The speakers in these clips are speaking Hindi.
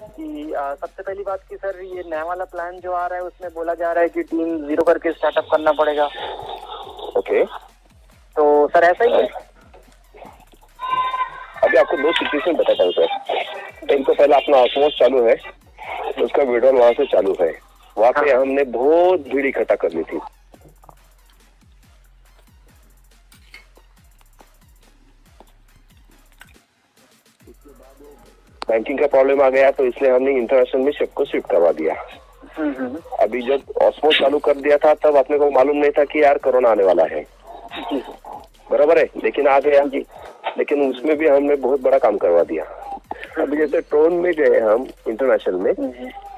कि सबसे पहली बात कि सर ये नया वाला प्लान जो आ रहा है उसमें बोला जा रहा है कि टीम 0 करके स्टार्टअप करना पड़ेगा। ओके, तो सर ऐसा ही है? अभी आपको 2 सिचुएशन बताता हूँ सर। एक तो पहला अपना ऑसमोस चालू है, उसका विड्रॉल वहां से चालू है। वहां पे हमने बहुत भीड़ इकट्ठा कर ली थी। बैंकिंग का प्रॉब्लम आ गया तो इसलिए हमने इंटरनेशनल में सबको शिफ्ट करवा दिया। अभी जब ऑसमोस चालू कर दिया था तब अपने को मालूम नहीं था कि यार कोरोना आने वाला है, बराबर है, लेकिन आ गया। लेकिन उसमें भी हमने बहुत बड़ा काम करवा दिया। अभी जैसे ट्रोन में गए हम इंटरनेशनल में,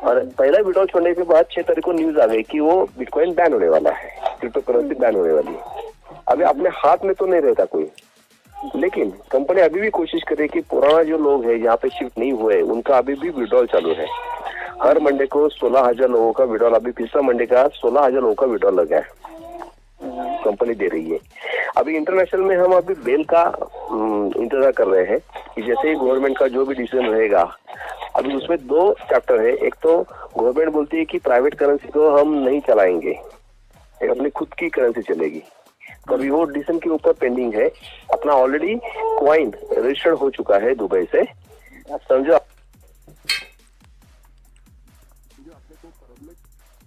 और पहला विड्रॉल छोड़ने के बाद 6 तारीख को न्यूज आ गई कि वो बिटकॉइन बैन होने वाला है, क्रिप्टो करेंसी बैन होने वाली है। अभी अपने हाथ में तो नहीं रहता कोई, लेकिन कंपनी अभी भी कोशिश करे कि पुराना जो लोग है यहाँ पे शिफ्ट नहीं हुए उनका अभी भी विड्रॉल चालू है। हर मंडे को 16,000 लोगों का विड्रॉल, अभी पिछला मंडे का 16,000 लोगों का विड्रॉल लगा है, कंपनी दे रही है। अभी इंटरनेशनल में हम अभी बेल का इंतजार कर रहे हैं कि जैसे ही गवर्नमेंट का जो भी डिसीजन रहेगा। अभी उसमें 2 चैप्टर है। एक तो गवर्नमेंट बोलती है कि प्राइवेट करेंसी को हम नहीं चलाएंगे, एक अपनी खुद की करेंसी चलेगी। तो अभी वो डिसीजन के ऊपर पेंडिंग है। अपना ऑलरेडी कॉइन रजिस्टर्ड हो चुका है दुबई से, समझो।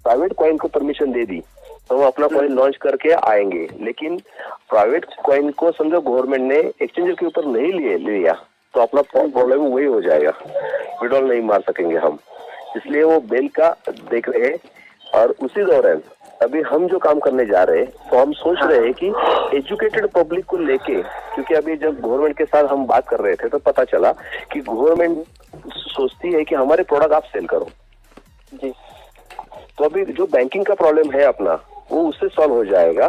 प्राइवेट कॉइन को परमिशन दे दी तो वो अपना कॉइन लॉन्च करके आएंगे, लेकिन प्राइवेट कॉइन को समझो गवर्नमेंट ने एक्सचेंजर के ऊपर नहीं लिया तो अपना प्रॉब्लम वही हो जाएगा, विड्रॉल नहीं मार सकेंगे हम। इसलिए वो बेल का देख रहे हैं। और उसी दौरान अभी हम जो काम करने जा रहे हैं तो हम सोच रहे हैं कि एजुकेटेड पब्लिक को लेके, क्योंकि अभी जब गवर्नमेंट के साथ हम बात कर रहे थे तो पता चला कि गवर्नमेंट सोचती है कि हमारे प्रोडक्ट आप सेल करो जी। तो अभी जो बैंकिंग का प्रॉब्लम है अपना वो उससे सॉल्व हो जाएगा।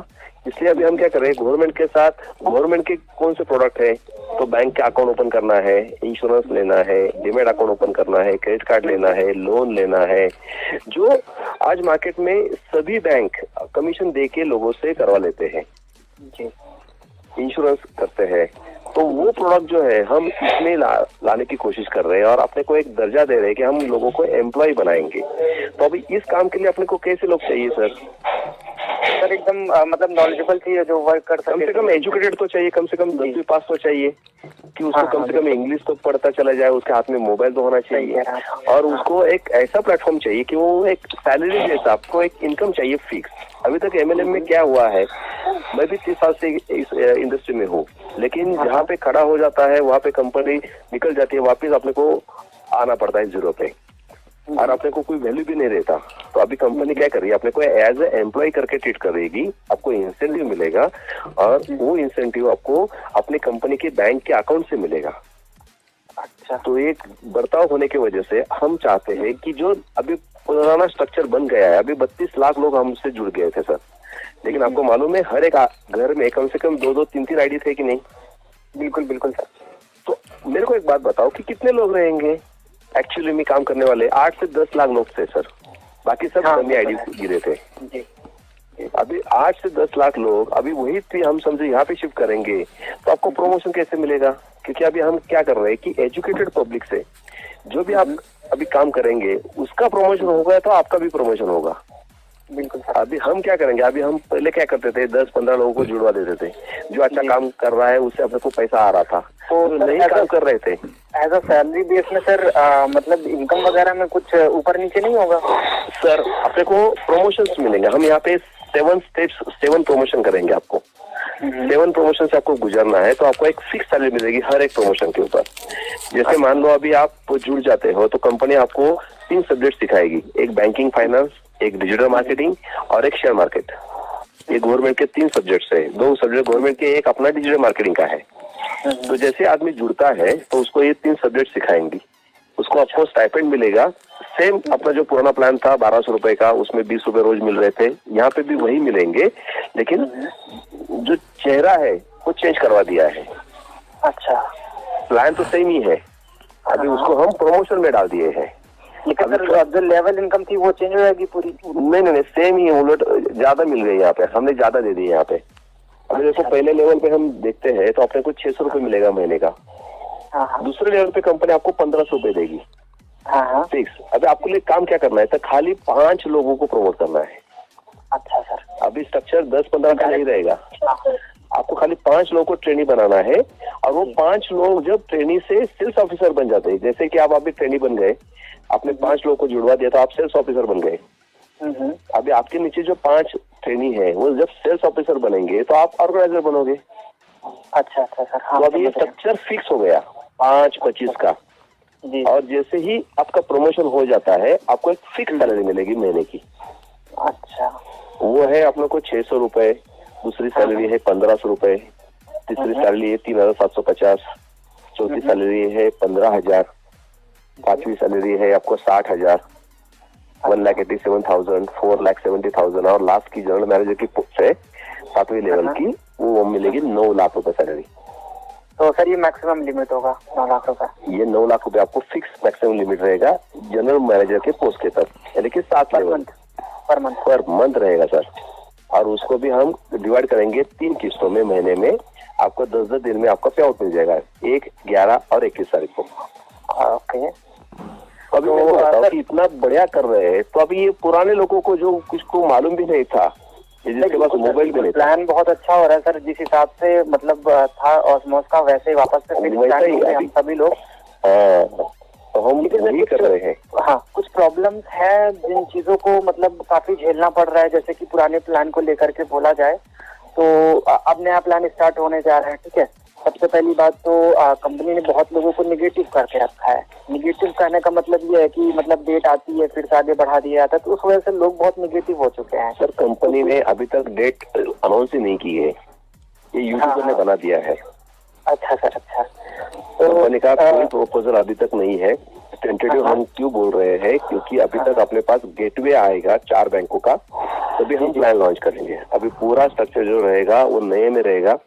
इसलिए अभी हम क्या कर रहे हैं, गवर्नमेंट के साथ, गवर्नमेंट के कौन से प्रोडक्ट है तो बैंक का अकाउंट ओपन करना है, इंश्योरेंस लेना है, डीमैट अकाउंट ओपन करना है, क्रेडिट कार्ड लेना है, लोन लेना है, जो आज मार्केट में सभी बैंक कमीशन दे के लोगों से करवा लेते हैं, इंश्योरेंस करते हैं। तो वो प्रोडक्ट जो है हम इसमें लाने की कोशिश कर रहे हैं और अपने को एक दर्जा दे रहे हैं कि हम लोगों को एम्प्लॉय बनाएंगे। तो अभी इस काम के लिए अपने को कैसे लोग चाहिए सर? सर एकदम मतलब नॉलेजेबल चाहिए जो वर्क कर सके। कम से कम एजुकेटेड तो चाहिए, कम से कम 10वीं पास तो चाहिए कि उसको कम से कम इंग्लिश तो पढ़ता चला जाए, उसके हाथ में मोबाइल तो होना चाहिए, और उसको एक ऐसा प्लेटफॉर्म चाहिए कि वो एक सैलरी जैसा आपको एक इनकम चाहिए फिक्स। अभी तक MLM में क्या हुआ है, मैं भी 30 साल से इस इंडस्ट्री में हूँ, लेकिन जहाँ पे खड़ा हो जाता है वहाँ पे कंपनी निकल जाती है, वापिस अपने को आना पड़ता है 0 पे, और अपने को कोई वैल्यू भी नहीं रहता। तो अभी कंपनी क्या कर रही है, अपने को एज ए एम्प्लॉय करके ट्रीट करेगी, आपको इंसेंटिव मिलेगा और वो इंसेंटिव आपको अपनी कंपनी के बैंक के अकाउंट से मिलेगा। अच्छा, तो एक बर्ताव होने की वजह से हम चाहते हैं कि जो अभी पुराना स्ट्रक्चर बन गया है, अभी 32 लाख लोग हमसे जुड़ गए थे सर, लेकिन आपको मालूम है हर एक घर में कम से कम 2-2, 3-3 आईडी थे कि नहीं? बिल्कुल बिल्कुल सर। तो मेरे को एक बात बताओ कि कितने लोग रहेंगे एक्चुअली में काम करने वाले? 8 से 10 लाख लोग थे सर, बाकी सब डमी आईडी गिरे थे जी। अभी 8 से 10 लाख लोग, अभी वही थी हम समझे यहाँ पे शिफ्ट करेंगे तो आपको प्रमोशन कैसे मिलेगा? क्योंकि अभी हम क्या कर रहे हैं कि एजुकेटेड पब्लिक से जो भी आप अभी काम करेंगे उसका प्रमोशन होगा तो आपका भी प्रमोशन होगा। बिल्कुल। अभी हम क्या करेंगे, अभी हम पहले क्या करते थे, 10-15 लोगों को जुड़वा देते थे, जो अच्छा काम कर रहा है उससे अपने को पैसा आ रहा था, तो नहीं काम कर रहे थे। एज अ सैलरी बेस में सर मतलब इनकम वगैरह में कुछ ऊपर नीचे नहीं होगा सर? अपने को प्रमोशंस मिलेंगे। हम यहाँ पे 7 स्टेप्स, 7 प्रमोशन करेंगे आपको। 7 प्रमोशन से आपको गुजरना है तो आपको एक फिक्स सैलरी मिलेगी हर एक प्रमोशन के ऊपर। जैसे मान लो अभी आप जुड़ जाते हो तो कंपनी आपको 3 सब्जेक्ट सिखाएगी, एक बैंकिंग फाइनेंस, एक डिजिटल मार्केटिंग और एक शेयर मार्केट। ये गवर्नमेंट के 3 सब्जेक्ट्स है, 2 सब्जेक्ट गवर्नमेंट के, एक अपना डिजिटल मार्केटिंग का है। तो जैसे आदमी जुड़ता है तो उसको ये 3 सब्जेक्ट सिखाएंगी, उसको आपको स्टाइपेंड मिलेगा। सेम अपना जो पुराना प्लान था 1200 रुपए का, उसमें 20 रुपए रोज मिल रहे थे, यहाँ पे भी वही मिलेंगे, लेकिन जो चेहरा है वो चेंज करवा दिया है। अच्छा, प्लान तो सेम ही है, अभी उसको हम प्रमोशन में डाल दिए हैं। लेकिन जो लेवल इनकम थी वो चेंज हो जाएगी पूरी? नहीं, सेम ही, उलट ज्यादा मिल गई यहाँ पे, हमने ज्यादा दे दिए यहाँ पे। अभी देखो पहले लेवल पे हम देखते हैं तो अपने को 600 रुपए मिलेगा महीने का। दूसरे लेवल पे कंपनी आपको 1500 रुपए देगी। हाँ। फिक्स। अभी आपको लिए काम क्या करना है सर, खाली 5 लोगों को प्रमोट करना है। अच्छा सर। अभी स्ट्रक्चर 10-15 का नहीं रहेगा, आपको खाली 5 लोगों को ट्रेनी बनाना है, और वो 5 लोग जब ट्रेनी से सेल्स ऑफिसर बन जाते हैं, जैसे कि आप अभी ट्रेनी बन गए, आपने 5 लोगों को जुड़वा दिया तो आप सेल्स ऑफिसर बन गए। अभी आपके नीचे जो 5 ट्रेनी है वो जब सेल्स ऑफिसर बनेंगे तो आप ऑर्गेनाइजर बनोगे। अच्छा सर। हाँ, तो अभी ये स्ट्रक्चर फिक्स हो गया 5-25 का। जी। और जैसे ही आपका प्रमोशन हो जाता है आपको एक फिक्स सैलरी मिलेगी महीने की। अच्छा। वो है अपने को 600 रुपए, दूसरी सैलरी है 1500 रुपए, तीसरी सैलरी है 3750, चौथी सैलरी है 15,000, पांचवी सैलरी है आपको 60,000, 1,87,000, 4,70,000, और लास्ट की जनरल मैनेजर की पोस्ट है 7वीं लेवल की, वो मिलेगी 9 लाख रुपए सैलरी। तो सर ये मैक्सिमम लिमिट होगा 9 लाख रुपए? ये 9 लाख रुपए आपको फिक्स मैक्सिमम लिमिट रहेगा जनरल मैनेजर के पोस्ट के तक, यानी कि 7 लेवल पर मंथ रहेगा सर। और उसको भी हम डिवाइड करेंगे 3 किस्तों में, महीने में आपको 10-10 दिन में आपका पे आउट मिल जाएगा, 1, 11 और 21 तारीख को। ओके। अभी तो मैं बताऊं कि इतना बढ़िया कर रहे हैं, तो अभी ये पुराने लोगों को जो कुछ को मालूम भी नहीं था, जिसके पास मोबाइल भी नहीं था, प्लान बहुत अच्छा हो रहा है सर, जिस हिसाब से मतलब था ऑस्मोस का, वैसे ही वापस से फिर हम सभी लोग तो हम वही कर रहे हैं। हाँ, कुछ प्रॉब्लम्स है जिन चीजों को मतलब काफी झेलना पड़ रहा है, जैसे कि पुराने प्लान को लेकर के बोला जाए तो अब नया प्लान स्टार्ट होने जा रहा है। ठीक है, सबसे पहली बात तो कंपनी ने बहुत लोगों को निगेटिव करके रखा है। निगेटिव कहने का मतलब ये है कि मतलब डेट आती है फिर से आगे बढ़ा दिया जाता है, तो उस वजह से लोग बहुत निगेटिव हो चुके हैं। सर कंपनी ने अभी तक डेट अनाउंस ही नहीं की है, ये यूट्यूबर ने बना दिया है। अच्छा सर। अच्छा, कंपनी का कोई प्रपोजल अभी तक नहीं है। टेंटेटिव हम क्यों बोल रहे हैं, क्योंकि अभी तक अपने पास गेटवे आएगा 4 बैंकों का, तभी हम प्लान लॉन्च करेंगे। अभी पूरा स्ट्रक्चर जो रहेगा वो नए में रहेगा,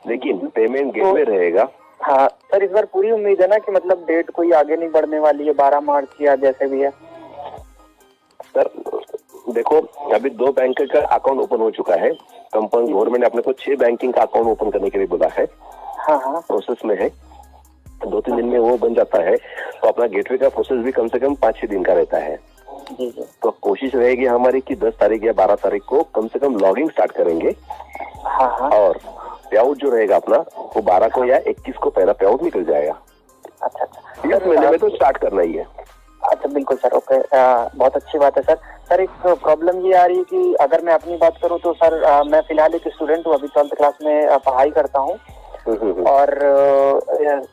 लेकिन पेमेंट गेटवे रहेगा। हाँ सर, इस बार पूरी उम्मीद है ना कि मतलब डेट कोई आगे नहीं बढ़ने वाली है, 12 मार्च या जैसे भी है? सर देखो, अभी 2 बैंक का अकाउंट ओपन हो चुका है। कंपनी गवर्नमेंट ने अपने को 6 बैंकिंग का अकाउंट ओपन करने के लिए बोला है। हाँ, प्रोसेस में है, 2-3 दिन में वो बन जाता है, तो अपना गेटवे का प्रोसेस भी कम से कम 5-6 दिन का रहता है। तो कोशिश रहेगी हमारी कि 10 तारीख या 12 तारीख को कम से कम लॉगिंग स्टार्ट करेंगे। और पे आउट जो रहेगा अपना वो 12 को या 21 को पहला पे आउट निकल जाएगा। अच्छा। इस महीने में तो स्टार्ट करना ही है। अच्छा बिल्कुल सर, ओके, बहुत अच्छी बात है सर। सर एक प्रॉब्लम ये आ रही है कि अगर मैं अपनी बात करूं तो सर मैं फिलहाल एक स्टूडेंट हूं, अभी 12th क्लास में पढ़ाई करता हूं, और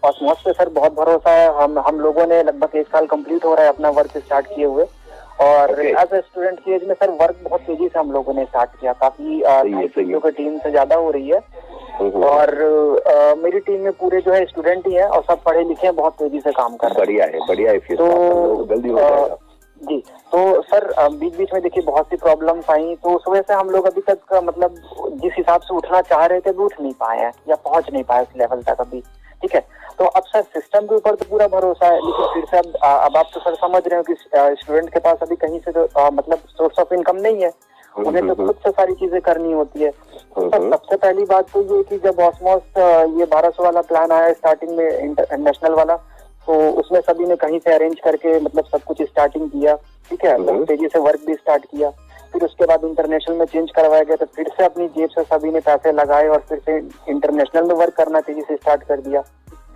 ऑस्मोस पे सर बहुत भरोसा है। हम लोगों ने लगभग 1 साल कंप्लीट हो रहा है अपना वर्क स्टार्ट किए हुए, और एज ए स्टूडेंट की एज में सर वर्क बहुत तेजी से हम लोगों ने स्टार्ट किया, काफी चीजों की टीम से ज्यादा हो रही है। और मेरी टीम में पूरे जो है स्टूडेंट ही हैं और सब पढ़े लिखे हैं, बहुत तेजी से काम कर रहे हैं। बढ़िया है फिर तो जल्दी हो जाएगा जी। तो सर बीच बीच में देखिए बहुत सी प्रॉब्लम्स आई, तो उस वजह से हम लोग अभी तक मतलब जिस हिसाब से उठना चाह रहे थे उठ नहीं पाए हैं या पहुंच नहीं पाए उस लेवल तक अभी। ठीक है, तो अब सर सिस्टम के ऊपर तो पूरा भरोसा है, लेकिन फिर से अब आप तो सर समझ रहे हो कि स्टूडेंट के पास अभी कहीं से तो मतलब सोर्स ऑफ इनकम नहीं है, उन्हें तो खुद से सारी चीजें करनी होती है। तो सबसे पहली बात तो ये कि जब ऑस्मोस ये 1200 वाला प्लान आया स्टार्टिंग में इंटरनेशनल वाला, तो उसमें सभी ने कहीं से अरेंज करके मतलब सब कुछ स्टार्टिंग किया। ठीक है, बहुत तेजी से वर्क भी स्टार्ट किया। फिर उसके बाद इंटरनेशनल में चेंज करवाया गया, तो फिर से अपनी जेब से सभी ने पैसे लगाए और फिर से इंटरनेशनल में वर्क करना तेजी से स्टार्ट कर दिया।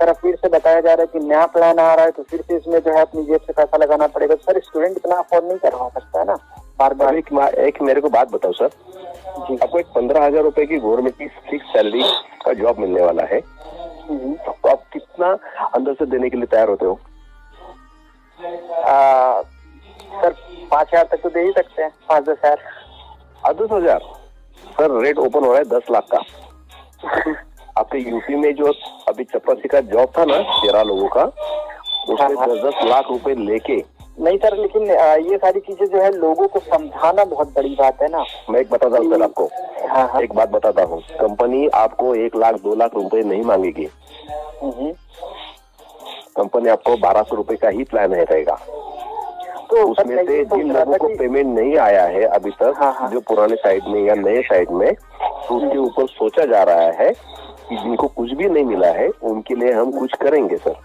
सर फिर से बताया जा रहा है कि नया प्लान आ रहा है, तो फिर से इसमें जो है अपनी जेब से पैसा लगाना पड़ेगा। सर स्टूडेंट इतना अफोर्ड नहीं करवा सकता है ना बार बार। एक मेरे को बात बताओ सर जी, आपको एक 15,000 रुपए की गवर्नमेंट की फिक्स सैलरी का जॉब मिलने वाला है, तो आप कितना अंदर से देने के लिए तैयार होते हो? सर 5,000 तक तो दे ही सकते हैं, 5-10,000। 10,000 सर रेट ओपन हो रहा है 10 लाख का। आपके यूपी में जो अभी चपरासी का जॉब था ना 13 लोगों का, उसमें 10-10 लाख रुपए लेके। नहीं सर, लेकिन ये सारी चीजें जो है लोगों को समझाना बहुत बड़ी बात है ना। मैं एक बताता हूँ सर आपको, एक बात बताता हूँ, कंपनी आपको 1 लाख 2 लाख रुपए नहीं मांगेगी। कंपनी आपको 1200 रुपए का ही प्लान है रहेगा। तो उसमें से जिन लोगों को पेमेंट नहीं आया है अभी तक, जो पुराने साइड में या नए साइड में, तो उसके ऊपर सोचा जा रहा है कि जिनको कुछ भी नहीं मिला है उनके लिए हम कुछ करेंगे सर,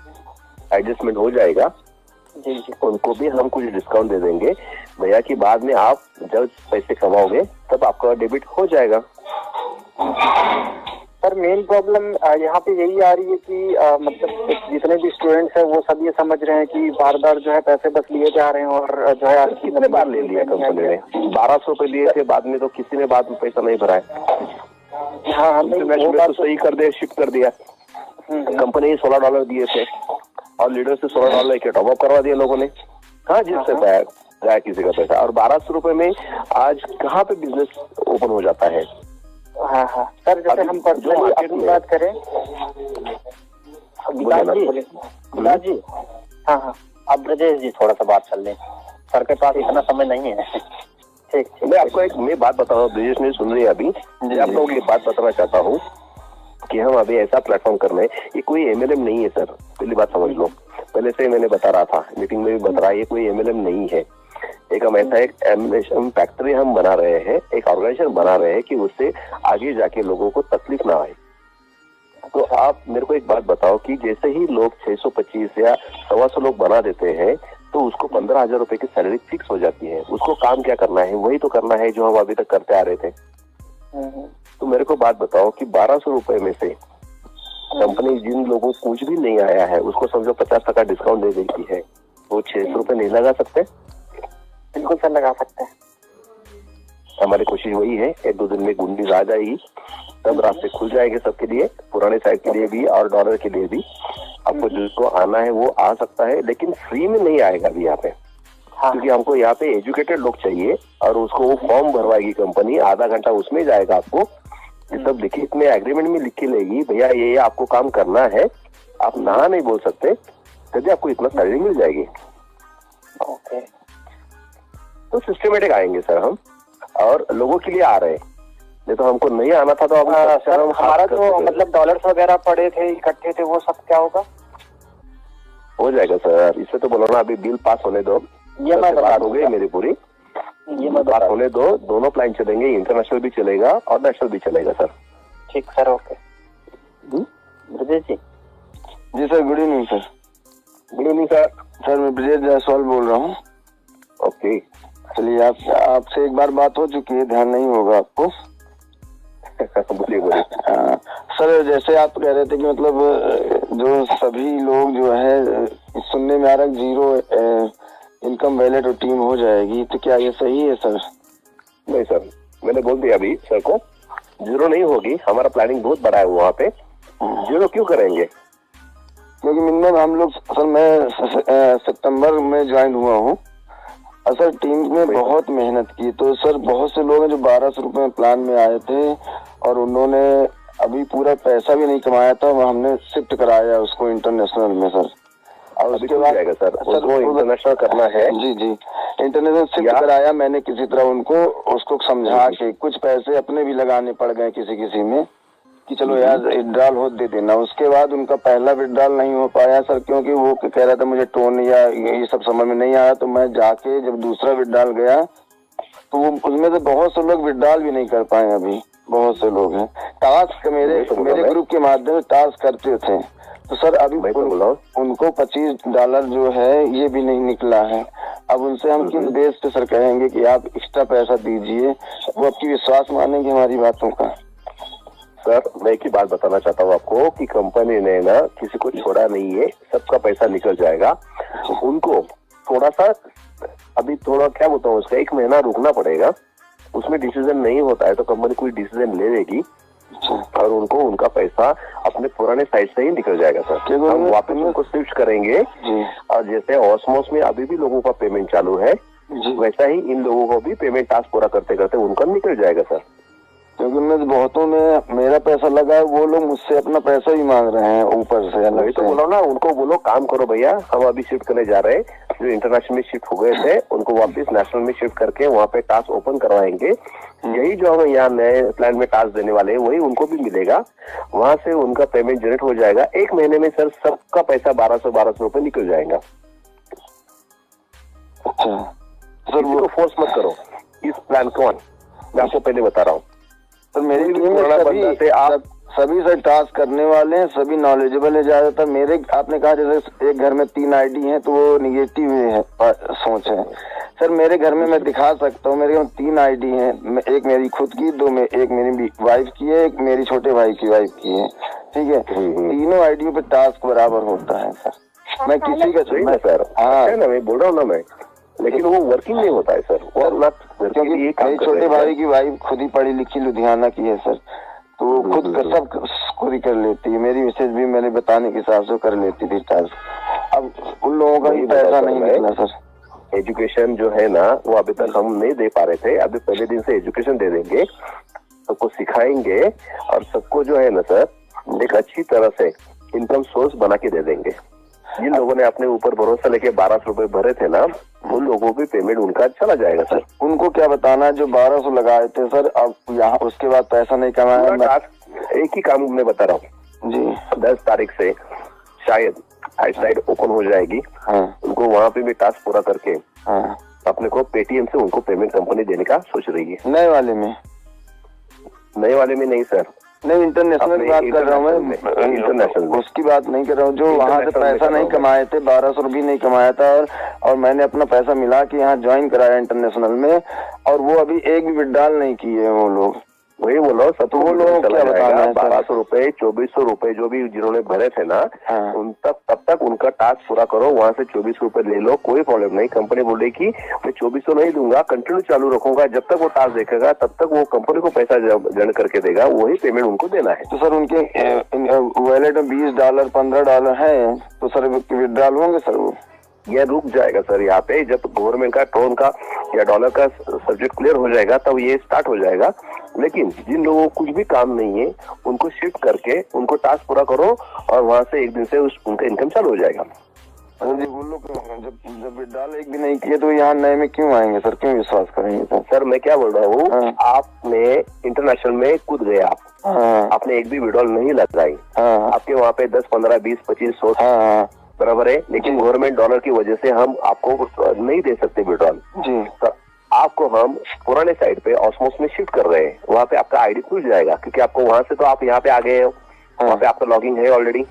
एडजस्टमेंट हो जाएगा। जी जी। उनको भी हम कुछ डिस्काउंट दे देंगे भैया कि बाद में आप जब पैसे कमाओगे तब आपका डेबिट हो जाएगा। सर मेन प्रॉब्लम यहाँ पे यही आ रही है कि मतलब जितने भी स्टूडेंट्स हैं वो सब ये समझ रहे हैं कि बार बार जो है पैसे बस लिए जा रहे हैं और जो है कितने बार ले लिया कंपनी ने, 1200 रुपए लिए थे, बाद में तो किसी ने बाद में पैसा नहीं भरा है। हाँ तो सही कर दे, शिफ्ट कर दिया कंपनी, $16 दिए थे और लीडर से $16 के टॉप अप करवा दिया लोगों ने। हाँ जिससे जाए किसी का पैसा, और 1200 रुपए में आज कहाँ पे बिजनेस ओपन हो जाता है। हाँ हाँ सर, जैसे हम पर्सनली अपनी बात करें, विकास जी। हाँ हाँ, अब ब्रजेश जी थोड़ा सा बात कर लें, सर के पास इतना समय नहीं है। ठीक ठीक। मैं आपको मैं बात बता रहा हूँ, ब्रजेश ने सुन रही है अभी, मैं आप लोगों की बात बताना चाहता हूँ कि हम अभी ऐसा प्लेटफॉर्म कर रहे हैं, ये कोई MLM नहीं है सर, पहली बात समझ लो। पहले से मैंने बता रहा था, मीटिंग में भी बता रहा है, ये कोई MLM नहीं है। एक हम ऐसा एक एम्बेशन फैक्ट्री हम बना रहे हैं, एक ऑर्गेनाइजेशन बना रहे हैं कि उससे आगे जाके लोगों को तकलीफ ना आए। तो आप मेरे को एक बात बताओ कि जैसे ही लोग 625 या 125 लोग बना देते हैं तो उसको 15,000 रुपए की सैलरी फिक्स हो जाती है। उसको काम क्या करना है, वही तो करना है जो हम अभी तक करते आ रहे थे। तो मेरे को बात बताओ कि 1200 रुपए में से कंपनी जिन लोगों को कुछ भी नहीं आया है उसको समझो 50% डिस्काउंट दे देती है, वो 600 रुपए नहीं लगा सकते? बिल्कुल सर, लगा सकते हैं। हमारी कोशिश वही है, 1-2 दिन में गुंडीज आ जाएगी, तब रास्ते खुल जाएंगे सबके लिए, पुराने साइड के लिए भी और डॉलर के लिए भी। आपको जिसको आना है वो आ सकता है, लेकिन फ्री में नहीं आएगा अभी यहाँ पे। हाँ। क्योंकि हमको यहाँ पे एजुकेटेड लोग चाहिए और उसको वो फॉर्म भरवाएगी कंपनी, आधा घंटा उसमें जाएगा। आपको सब लिखित में एग्रीमेंट में लिख के लेगी, भैया ये आपको काम करना है, आप ना नहीं बोल सकते, तभी आपको इतना सैलरी मिल जाएगी। ओके, तो सिस्टमेटिक आएंगे सर हम, और लोगों के लिए आ रहे हैं, नहीं तो हमको नहीं आना था। तो सर हमारा जो मतलब डॉलर्स वगैरह पड़े थे, इकट्ठे थे, वो सब क्या होगा? हो जाएगा सर, इससे तो बोलो ना, अभी बिल पास होने दो, ये मैं बात हो गई मेरी पूरी, ये मैं बात होने दो, दोनों प्लान चलेंगे, इंटरनेशनल भी चलेगा और नेशनल भी चलेगा सर। ठीक सर, ओके। ब्रजेश जी। जी sir, good evening sir. Good evening sir. Sir मैं ब्रजेश जायसवाल बोल रहा हूँ। ओके, चलिए आपसे एक बार बात हो चुकी है, ध्यान नहीं होगा आपको। बोलिए। सर जैसे आप कह रहे थे कि मतलब जो सभी लोग जो है, सुनने में आ रहा है 0 इनकम वैलेट और टीम हो जाएगी, तो क्या ये सही है सर? नहीं सर, मैंने बोल दिया अभी सर को, 0 नहीं होगी, हमारा प्लानिंग बहुत बड़ा है वहाँ पे। 0 क्यों करेंगे? क्योंकि मिनिमम हम लोग, सर मैं सितंबर में ज्वाइन हुआ हूँ, सर टीम में बहुत मेहनत की। तो सर बहुत से लोग हैं जो 1200 रुपए में प्लान में आए थे और उन्होंने अभी पूरा पैसा भी नहीं कमाया था, वो हमने शिफ्ट कराया उसको इंटरनेशनल में सर। और उसके बाद सर उसको इंटरनेशनल करना है। जी जी, इंटरनेशनल शिफ्ट कराया मैंने किसी तरह उनको, उसको समझा के कुछ पैसे अपने भी लगाने पड़ गए किसी में कि चलो यार विड्रॉल हो दे देना। उसके बाद उनका पहला विड्रॉल नहीं हो पाया सर, क्योंकि वो कह रहा था मुझे टोन या ये सब समझ में नहीं आया। तो मैं जाके जब दूसरा विड्रॉल गया तो वो उसमें से बहुत से लोग विड्रॉल भी नहीं कर पाए। अभी बहुत से लोग हैं टास्क मेरे ग्रुप के माध्यम से टास्क करते थे, तो सर अभी उनको $25 जो है ये भी नहीं निकला है। अब उनसे हम किस बेस पे सर कहेंगे कि आप एक्स्ट्रा पैसा दीजिए, वो आपकी विश्वास मानेंगे हमारी बातों का? सर मैं एक ही बात बताना चाहता हूँ आपको कि कंपनी ने ना किसी को छोड़ा नहीं है, सबका पैसा निकल जाएगा। उनको थोड़ा सा अभी थोड़ा क्या बताऊँ, उसका 1 महीना रुकना पड़ेगा। उसमें डिसीजन नहीं होता है तो कंपनी कोई डिसीजन ले लेगी और उनको उनका पैसा अपने पुराने साइड से ही निकल जाएगा सर। हम वापस उनको स्विच करेंगे और जैसे ऑस्मोस में अभी भी लोगों का पेमेंट चालू है, वैसा ही इन लोगों को भी पेमेंट टास्क पूरा करते करते उनका निकल जाएगा सर। क्योंकि उनमें बहुतों में मेरा पैसा लगा है, वो लोग मुझसे अपना पैसा भी मांग रहे हैं ऊपर से। वही तो बोलो ना, उनको बोलो काम करो भैया, हम अभी शिफ्ट करने जा रहे हैं, जो इंटरनेशनल में शिफ्ट हो गए थे उनको वापस नेशनल में शिफ्ट करके वहाँ पे टास्क ओपन करवाएंगे। यही जो हम यहाँ नए प्लान में टास्क देने वाले हैं वही उनको भी मिलेगा, वहाँ से उनका पेमेंट जनरेट हो जाएगा। 1 महीने में सर सबका पैसा 1200 रुपए निकल जाएगा। अच्छा सर, वो फोर्स मत करो इस प्लान को, मैं आपको पहले बता रहा हूँ। तो मेरी टीम में सभी सर टास्क करने वाले हैं, सभी नॉलेजेबल है ज्यादातर। मेरे आपने कहा जैसे एक घर में 3 आईडी हैं तो वो निगेटिव है सोच है सर। मेरे घर में मैं दिखा सकता हूँ, मेरे 3 आईडी हैं, एक मेरी खुद की, एक मेरी वाइफ की है, एक मेरी छोटे भाई की वाइफ की है, ठीक है। तीनों आईडियों पे टास्क बराबर होता है सर। मैं किसी का सर हाँ मैं बोल रहा हूँ ना मैं, लेकिन वो वर्किंग नहीं होता है सर। क्योंकि मेरे छोटे भाई की वाइफ खुद ही पढ़ी लिखी लुधियाना की है सर, तो वो खुद का सब खुद ही कर लेती है। मेरी मिसेज भी मैंने बताने के हिसाब से कर लेती थी टास्क। अब उन लोगों का ही पैसा नहीं निकला सर। एजुकेशन जो है ना वो अभी तक हम नहीं दे पा रहे थे, अभी पहले दिन से एजुकेशन दे देंगे, सबको सिखाएंगे और सबको जो है ना सर एक अच्छी तरह से इनकम सोर्स बना के दे देंगे। जिन लोगों ने अपने ऊपर भरोसा लेके 1200 रुपए भरे थे ना, उन लोगों की पेमेंट उनका चला जाएगा सर। उनको क्या बताना, जो 1200 लगाए थे सर, अब यहाँ उसके बाद पैसा नहीं कमाया। एक ही काम मैं बता रहा हूँ जी, 10 तारीख से शायद साइट ओपन हो जाएगी। हाँ। उनको वहाँ पे भी टास्क पूरा करके हाँ। अपने को पेटीएम से उनको पेमेंट कंपनी देने का सोच रही है। नए वाले में नहीं सर, नहीं इंटरनेशनल की बात कर रहा हूँ मैं, इंटरनेशनल उसकी बात नहीं कर रहा हूँ। जो वहाँ से पैसा नहीं कमाए थे, 1200 भी नहीं कमाया था, और मैंने अपना पैसा मिला के यहाँ ज्वाइन कराया इंटरनेशनल में, और वो अभी एक भी विड्रॉल नहीं किए वो लोग। वही बोलो सब, तो वो लोग क्या बताना है, 1200 रुपए 2400 रुपए जो भी जिन्होंने भरे थे ना, हाँ। उन तब तक उनका टास्क पूरा करो, वहाँ से 24 रुपए ले लो, कोई प्रॉब्लम नहीं। कंपनी बोलेगी मैं 2400 नहीं दूंगा, कंटिन्यू चालू रखूंगा, जब तक वो टास्क देखेगा तब तक वो कंपनी को पैसा जन करके देगा, वही पेमेंट उनको देना है। तो सर उनके वॉलेट में $20 $15 है, तो सर विड्रॉल होंगे सर? वो यह रुक जाएगा सर यहाँ पे, जब गवर्नमेंट का टोन का या डॉलर का सब्जेक्ट क्लियर हो जाएगा तब ये स्टार्ट हो जाएगा। लेकिन जिन लोगों को कुछ भी काम नहीं है उनको शिफ्ट करके उनको टास्क पूरा करो, और वहाँ से एक दिन से उनका इनकम चालू हो जाएगा। जी वो लोग जब विड्रॉल एक भी नहीं किए तो यहाँ नए में क्यों आएंगे सर, क्यों विश्वास करेंगे सर? मैं क्या बोल रहा हूँ, हाँ। आपने इंटरनेशनल में कूद गए आप, हाँ। आपने एक भी विड्रॉल नहीं लगाई, हाँ। आपके वहाँ पे 10 15 20 25 100 बराबर है, लेकिन गवर्नमेंट डॉलर की वजह से हम आपको नहीं दे सकते विड्रॉल जी। तो आपको हम पुराने साइड पे ऑस्मोस में शिफ्ट कर रहे हैं, वहाँ पे आपका आईडी खुल जाएगा, क्योंकि आपको वहाँ से तो आप यहाँ पे आ गए हो, वहाँ पे आपका लॉगिंग है ऑलरेडी,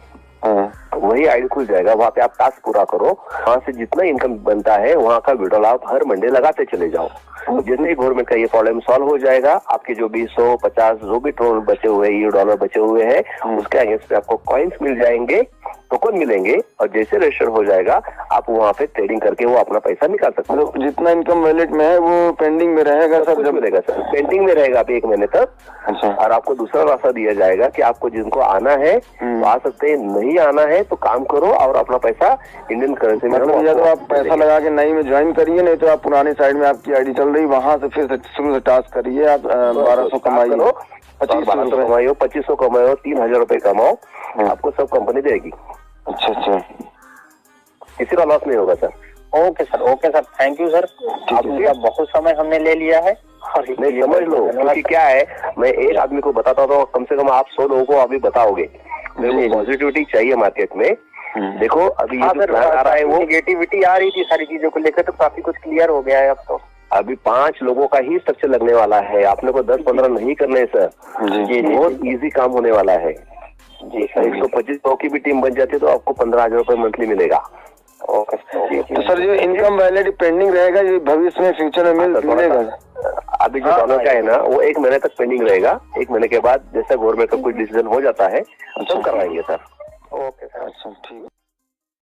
वही आईडी खुल जाएगा। वहाँ पे आप टास्क पूरा करो, वहाँ से जितना इनकम बनता है वहाँ का विड्रॉल आप हर मंडे लगाते चले जाओ। जैसे ही गवर्नमेंट का ये प्रॉब्लम सॉल्व हो जाएगा, आपके जो भी 100 50 जो भी बचे हुए $, बचे हुए हैं, उसके अगेंस्ट पे आपको कॉइन्स मिल जाएंगे, टोकन मिलेंगे, और जैसे रजिस्टर हो जाएगा आप वहाँ पे ट्रेडिंग करके वो अपना पैसा निकाल सकते हो। जितना इनकम वॉलेट में है वो पेंडिंग में रहेगा सर? जब मिलेगा सर, पेंडिंग में रहेगा अभी 1 महीने तक। अच्छा। और आपको दूसरा रास्ता दिया जाएगा कि आपको जिनको आना है तो आ सकते हैं, नहीं आना है तो काम करो और अपना पैसा इंडियन करेंसी में, या तो आप पैसा लगा के नई में ज्वाइन करिए, नहीं तो आप पुराने साइड में आपकी आईडी चल रही, वहाँ से फिर शुरू से टास्क करिए। आप 1200 कमाइए, 2500 कमाइए, 2500 कमाओ, 3000 रुपए कमाओ, आपको सब कंपनी देगी। अच्छा अच्छा, किसी का लॉस नहीं होगा sir. Okay sir, thank you sir. आपका बहुत समय हमने ले लिया है, नहीं समझ लो, क्योंकि क्या है, मैं एक आदमी को बताता हूँ, कम से कम आप 100 लोगों को अभी बताओगे। मेरे को पॉजिटिविटी चाहिए मार्केट में। देखो अभी ये जो प्लान आ रहा है, वो नेगेटिविटी आ रही थी सारी चीजों को लेकर, तो काफी कुछ क्लियर हो गया है अब तो। अभी 5 लोगों का ही स्ट्रक्चर लगने वाला है, आपने को 10-15 नहीं करने हैं सर। बहुत इजी काम होने वाला है जी। 125 लोगों की भी टीम बन जाती है तो आपको 15,000 रुपए मंथली मिलेगा। ओके तो सर जो इनकम वैलिड पेंडिंग रहेगा, ये भविष्य में फ्यूचर में मिलेगा? अभी जो डॉलर का है ना वो 1 महीने तक पेंडिंग रहेगा, 1 महीने के बाद जैसा गवर्नमेंट का कोई डिसीजन हो जाता है तो करवाएंगे सर। ओके सर, अच्छा ठीक है।